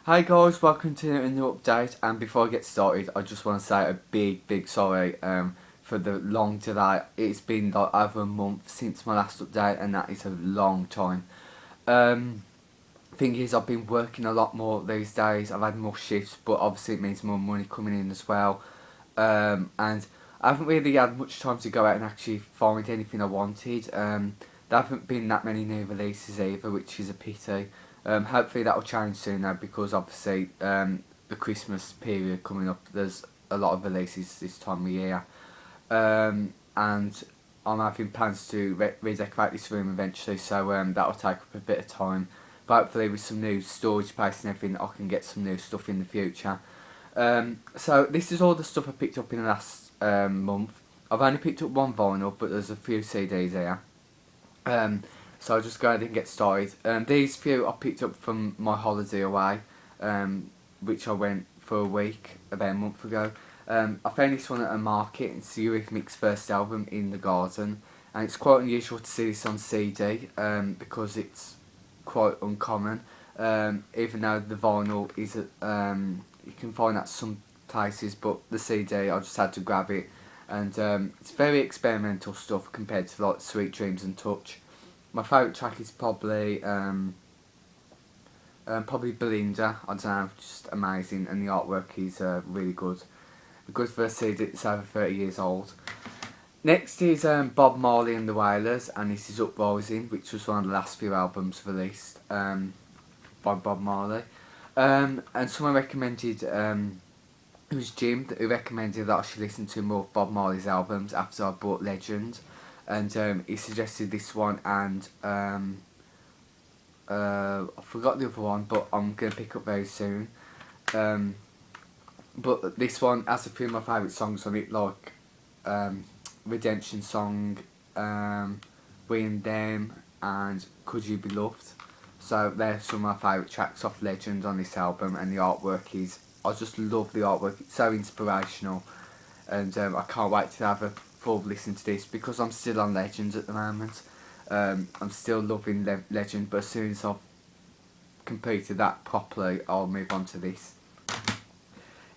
Hi guys, welcome to a new update. And before I get started, I just want to say a big sorry for the long delay. It's been like over a month since my last update, and that is a long time. Um, Thing is, I've been working a lot more these days. I've had more shifts, but obviously it means more money coming in as well. And I haven't really had much time to go out and actually find anything I wanted. There haven't been that many new releases either, which is a pity. Hopefully that will change soon now, because obviously the Christmas period coming up, there's a lot of releases this time of year. And I'm having plans to redecorate this room eventually, so that'll take up a bit of time. But hopefully with some new storage space and everything, I can get some new stuff in the future. So this is all the stuff I picked up in the last month. I've only picked up one vinyl, but there's a few CDs here. So I'll just go ahead and get started. These few I picked up from my holiday away, which I went for a week about a month ago. I found this one at a market. It's the Eurythmics' first album, In the Garden, and it's quite unusual to see this on CD because it's quite uncommon. Even though the vinyl is, you can find that some places, but the CD I just had to grab it, and it's very experimental stuff compared to like Sweet Dreams and Touch. My favourite track is probably Belinda. I don't know, just amazing, and the artwork is really good. Good for a CD that's over 30 years old. Next is Bob Marley and the Wailers, and this is Uprising, which was one of the last few albums released by Bob Marley. And someone recommended, it was Jim, who recommended that I should listen to more of Bob Marley's albums after I bought Legend. And he suggested this one, and I forgot the other one, but I'm going to pick up very soon. But this one has a few of my favourite songs on it, like Redemption Song, We and Them, and Could You Be Loved. So they're some of my favourite tracks off Legend on this album, and the artwork is, I just love the artwork, it's so inspirational, and I can't wait to have a full listen to this, because I'm still on Legend at the moment. I'm still loving Legend, but as soon as I've completed that properly, I'll move on to this.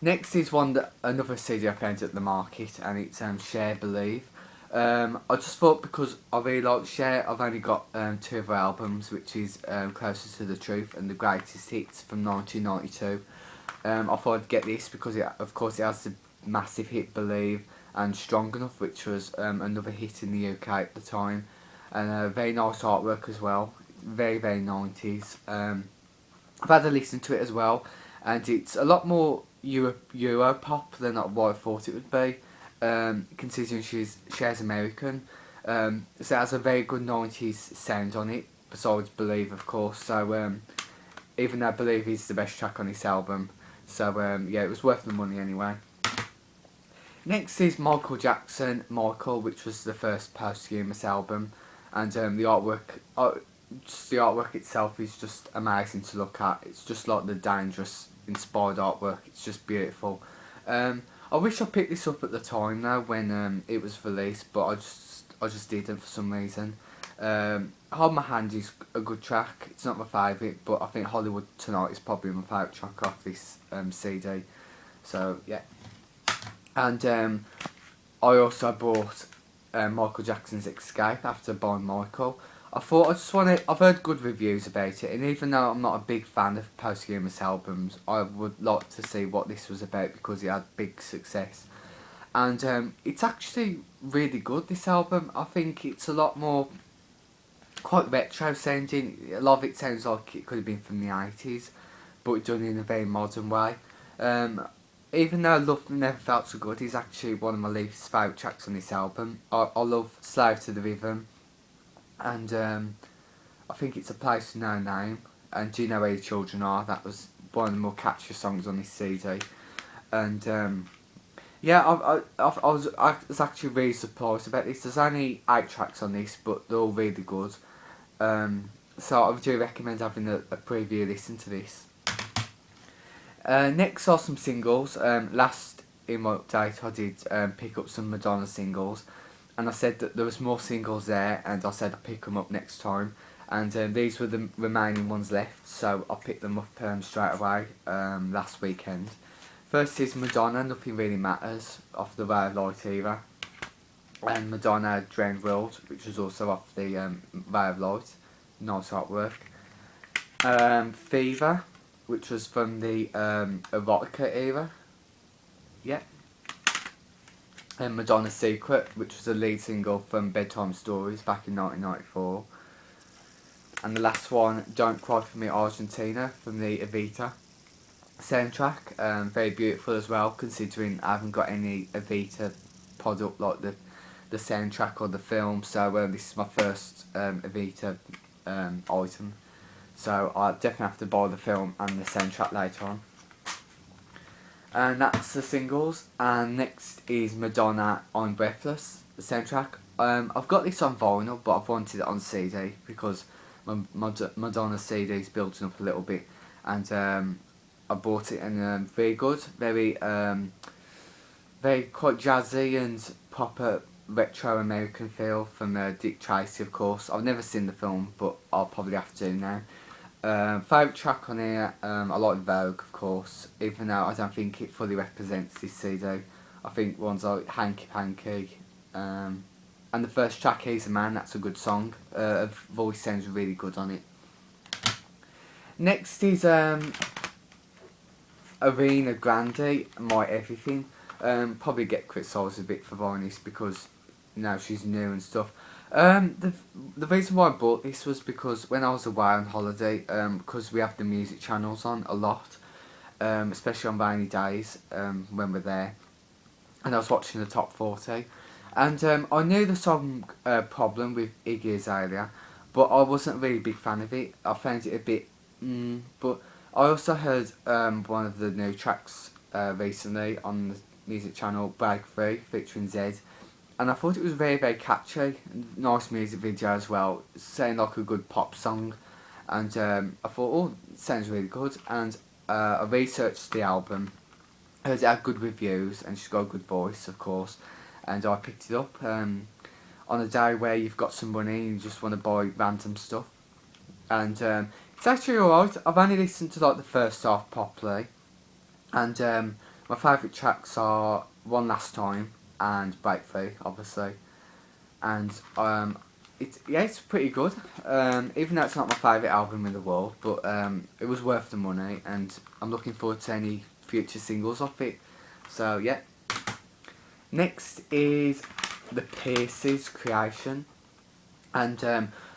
Next is another CD I found at the market, and it's Cher Believe. I just thought, because I really like Cher, I've only got two of her albums, which is Closer to the Truth and The Greatest Hits from 1992. I thought I'd get this because of course it has the massive hit Believe and Strong Enough, which was another hit in the UK at the time, and very nice artwork as well, very 90s. I've had a listen to it as well, and it's a lot more Euro pop than what I thought it would be, considering Cher's American. So it has a very good 90s sound on it, besides Believe of course. So even though Believe is the best track on this album, so yeah, it was worth the money anyway. Next is Michael Jackson, Michael, which was the first posthumous album, and the artwork, just the artwork itself is just amazing to look at. It's just like the Dangerous inspired artwork. It's just beautiful. I wish I picked this up at the time though, when it was released, but I just didn't for some reason. Hold My Hand is a good track. It's not my favourite, but I think Hollywood Tonight is probably my favourite track off this CD. So yeah. And I also bought Michael Jackson's Escape after buying Michael. I thought I just want to. I've heard good reviews about it, and even though I'm not a big fan of posthumous albums, I would like to see what this was about because it had big success. And it's actually really good, this album. I think it's a lot more quite retro sounding. A lot of it sounds like it could have been from the 80s, but done in a very modern way. Even though Love Never Felt So Good is actually one of my least favourite tracks on this album, I love Slave to the Rhythm, and I think it's A Place with No Name, and Do You Know Where Your Children Are? That was one of the more catchy songs on this CD. And yeah, I was actually really surprised about this. There's only 8 tracks on this, but they're all really good. So I do recommend having a preview listen to this. Next are some singles. Last in my update I did pick up some Madonna singles, and I said that there was more singles there, and I said I'd pick them up next time. and these were the remaining ones left, so I picked them up straight away last weekend. First is Madonna, Nothing Really Matters, off the Ray of Light era, and Madonna, Drowned World, which was also off the Ray of Light, nice artwork. Fever, which was from the Erotica era, yeah. And Madonna's Secret, which was a lead single from Bedtime Stories back in 1994. And the last one, Don't Cry For Me Argentina, from the Evita soundtrack. Very beautiful as well, considering I haven't got any Evita product like the soundtrack or the film, so this is my first Evita item. So I'll definitely have to buy the film and the soundtrack later on. And that's the singles. And next is Madonna, I'm Breathless, the soundtrack. I've got this on vinyl, but I've wanted it on CD because my Madonna CD is building up a little bit, and I bought it, and very good, very quite jazzy and proper retro American feel from Dick Tracy, of course. I've never seen the film, but I'll probably have to now. Favourite track on here, I like Vogue, of course, even though I don't think it fully represents this CD. I think ones like Hanky Panky, and the first track, He's a Man, that's a good song. Her voice sounds really good on it. Next is Arena Grande, My Everything. Probably get criticised a bit for buying this because, you know, she's new and stuff. The reason why I bought this was because when I was away on holiday, because we have the music channels on a lot, especially on rainy days when we're there, and I was watching the Top 40, and I knew the song Problem with Iggy Azalea, but I wasn't really a big fan of it. I found it a bit, but I also heard one of the new tracks recently on the music channel, Breakthrough, featuring Zed, and I thought it was very, very catchy, nice music video as well, sounded like a good pop song, and I thought, oh, it sounds really good, and I researched the album, heard it had good reviews, and she's got a good voice, of course, and I picked it up on a day where you've got some money and you just want to buy random stuff, and it's actually alright. I've only listened to like the first half properly, and my favourite tracks are One Last Time and Breakthrough, obviously, and it's pretty good. Even though it's not my favourite album in the world, but it was worth the money, and I'm looking forward to any future singles off it. So yeah. Next is The Pierces, Creation, and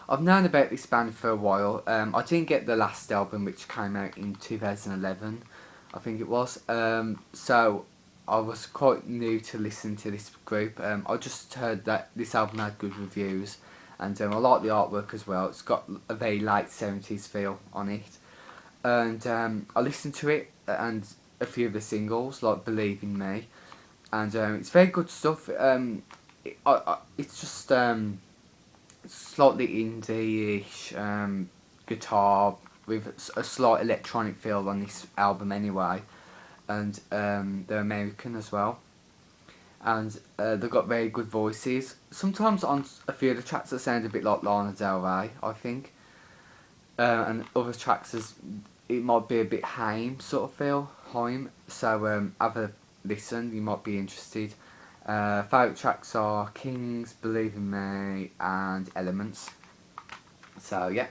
I've known about this band for a while. I didn't get the last album, which came out in 2011, I think it was. So I was quite new to listen to this group. I just heard that this album had good reviews, and I like the artwork as well. It's got a very late 70s feel on it, and I listened to it and a few of the singles, like Believe in Me, and it's very good stuff. It's just slightly indie-ish guitar with a slight electronic feel on this album anyway, and they're American as well, and they've got very good voices. Sometimes on a few of the tracks that sound a bit like Lana Del Rey, I think, and other tracks it might be a bit Haim sort of feel, so have a listen, you might be interested. Favourite tracks are Kings, Believe in Me, and Elements. So yeah.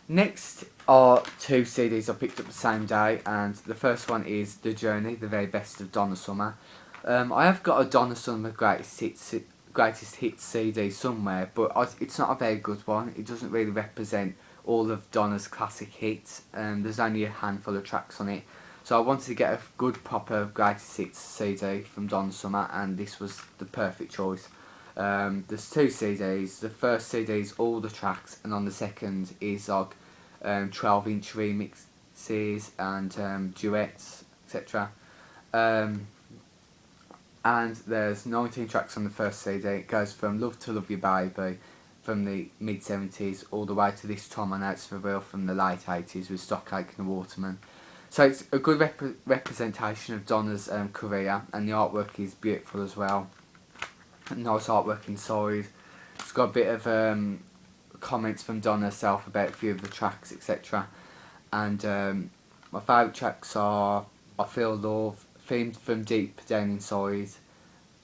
Next are two CDs I picked up the same day, and the first one is The Journey, the very best of Donna Summer. I have got a Donna Summer greatest hits CD somewhere, but it's not a very good one. It doesn't really represent all of Donna's classic hits. There's only a handful of tracks on it. So I wanted to get a good proper greatest hits CD from Donna Summer, and this was the perfect choice. There's two CDs. The first CD is all the tracks, and on the second is like 12-inch remixes and duets, etc. And there's 19 tracks on the first CD. It goes from Love to Love You Baby from the mid-70s all the way to This Time I Know It's For Real from the late 80s with Stockache and the Waterman. So it's a good representation of Donna's career, and the artwork is beautiful as well. Nice artwork inside. It's got a bit of comments from Donna herself about a few of the tracks, etc. And my favourite tracks are I Feel Love, Themed from Deep Down Inside,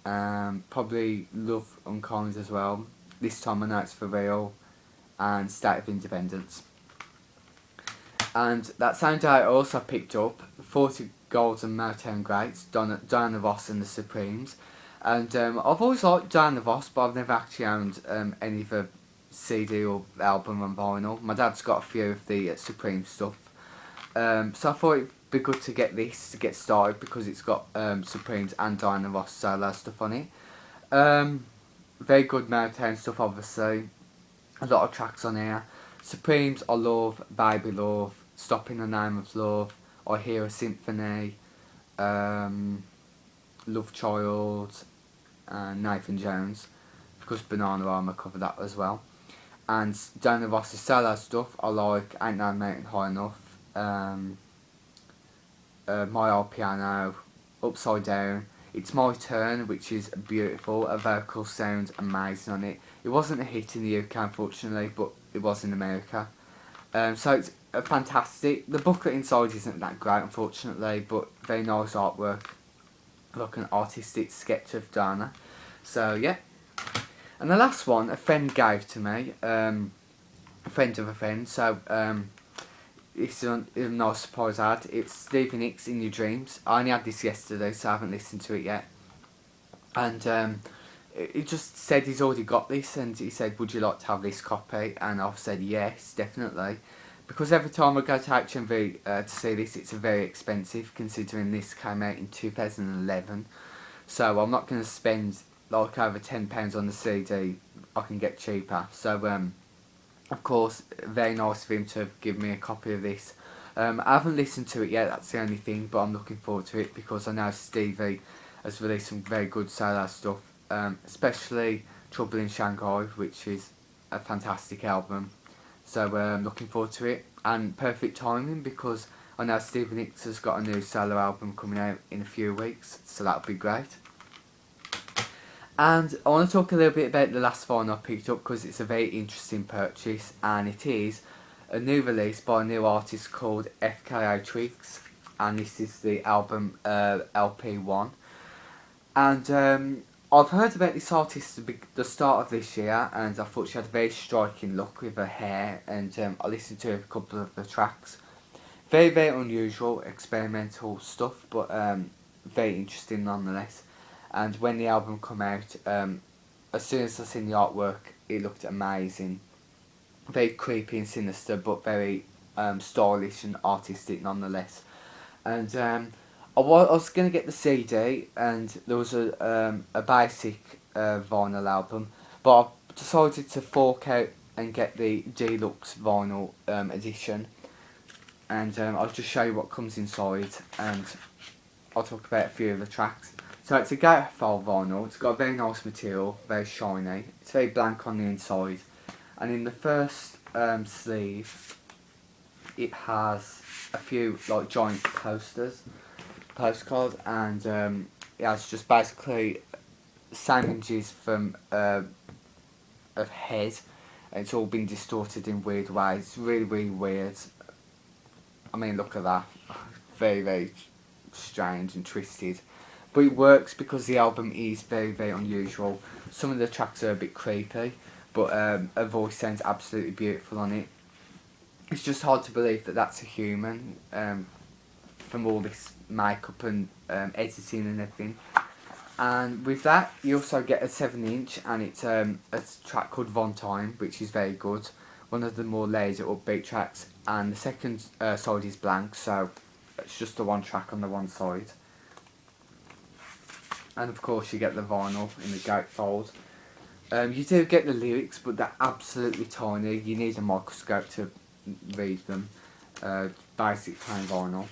probably Love Unkind as well, This Time I Know It's For Real, and State of Independence. And that same day I also picked up 40 Golden Motown Greats, Diana Ross and the Supremes. And I've always liked Diana Ross, but I've never actually owned any of her CD or album on vinyl. My dad's got a few of the Supreme stuff. So I thought it'd be good to get this to get started because it's got Supremes and Diana Ross solo stuff on it. Very good Motown stuff, obviously. A lot of tracks on here. Supremes, I love Baby Love, Stop in the Name of Love, I Hear a Symphony, Love Child, and Nathan Jones, because Bananarama covered that as well. And Diana Ross's solo stuff, I like Ain't No Mountain High Enough, My Old Piano, Upside Down, It's My Turn, which is beautiful. Her vocal sounds amazing on it. It wasn't a hit in the UK, unfortunately, but it was in America. So it's fantastic. The booklet inside isn't that great, unfortunately, but very nice artwork, like an artistic sketch of Dana. So yeah. And the last one, a friend gave to me, a friend of a friend. So it's a nice surprise I had. It's Stevie Nicks, In Your Dreams. I only had this yesterday, so I haven't listened to it yet. And he just said he's already got this, and he said, would you like to have this copy? And I've said yes, definitely. Because every time I go to HMV to see this, it's very expensive, considering this came out in 2011. So I'm not going to spend like over £10 on the CD I can get cheaper. So of course, very nice of him to give me a copy of this. I haven't listened to it yet, that's the only thing, but I'm looking forward to it because I know Stevie has released some very good solo stuff, especially Trouble in Shanghai, which is a fantastic album. So I'm looking forward to it, and perfect timing because I know Stevie Nicks has got a new solo album coming out in a few weeks, so that'll be great. And I want to talk a little bit about the last vinyl I picked up because it's a very interesting purchase, and it is a new release by a new artist called FKA Twigs, and this is the album LP1. And I've heard about this artist at the start of this year, and I thought she had a very striking look with her hair, and I listened to a couple of the tracks. Very, very unusual, experimental stuff, but very interesting nonetheless. And when the album came out, as soon as I seen the artwork, it looked amazing. Very creepy and sinister, but very stylish and artistic nonetheless. And I was going to get the CD, and there was a basic vinyl album, but I decided to fork out and get the deluxe vinyl edition. And I'll just show you what comes inside, and I'll talk about a few of the tracks. So it's a gatefold vinyl. It's got a very nice material, very shiny. It's very blank on the inside, and in the first sleeve, it has a few like giant postcards, and it has just basically same images from of head, and it's all been distorted in weird ways. It's really, really weird. I mean, look at that. Very, very strange and twisted. But it works because the album is very, very unusual. Some of the tracks are a bit creepy, but her voice sounds absolutely beautiful on it. It's just hard to believe that that's a human, from all this makeup and editing and everything. And with that, you also get a 7-inch, and it's a track called Von Time, which is very good. One of the more laser upbeat tracks, and the second side is blank, so it's just the one track on the one side. And of course you get the vinyl in the gatefold. You do get the lyrics, but they're absolutely tiny. You need a microscope to read them. Basic plain vinyl.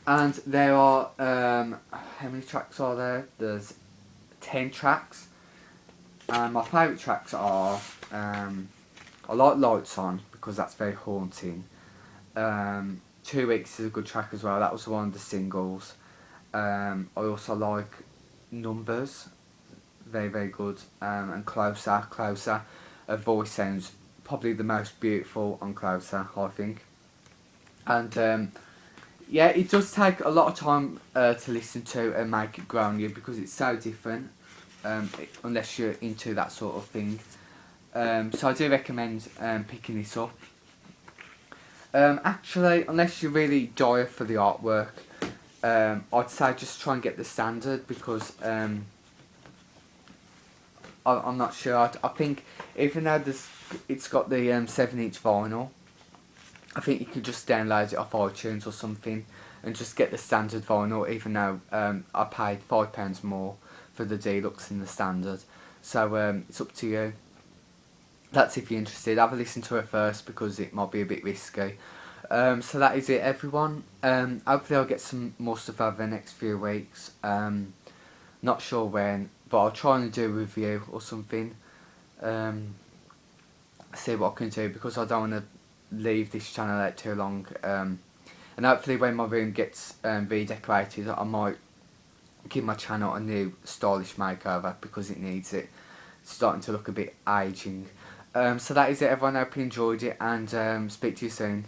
And there are, how many tracks are there? There's 10 tracks. And my favourite tracks are, I like Lights On because that's very haunting. 2 Weeks is a good track as well. That was one of the singles. I also like Numbers, very, very good, and Closer. her voice sounds probably the most beautiful on Closer, I think. And yeah, it does take a lot of time to listen to and make it grow on you because it's so different, unless you're into that sort of thing. So I do recommend picking this up. Actually, unless you're really dire for the artwork, I'd say just try and get the standard because I'm not sure. I think even though it's got the 7-inch vinyl, I think you could just download it off iTunes or something and just get the standard vinyl, even though I paid £5 more for the deluxe and the standard. So it's up to you. That's if you're interested. Have a listen to it first because it might be a bit risky. So that is it, everyone. Hopefully I'll get some more stuff over the next few weeks. Not sure when, but I'll try and do a review or something. See what I can do because I don't want to leave this channel out too long. And hopefully when my room gets redecorated, I might give my channel a new stylish makeover because it needs it. It's starting to look a bit aging. So that is it, everyone. I hope you enjoyed it, and speak to you soon.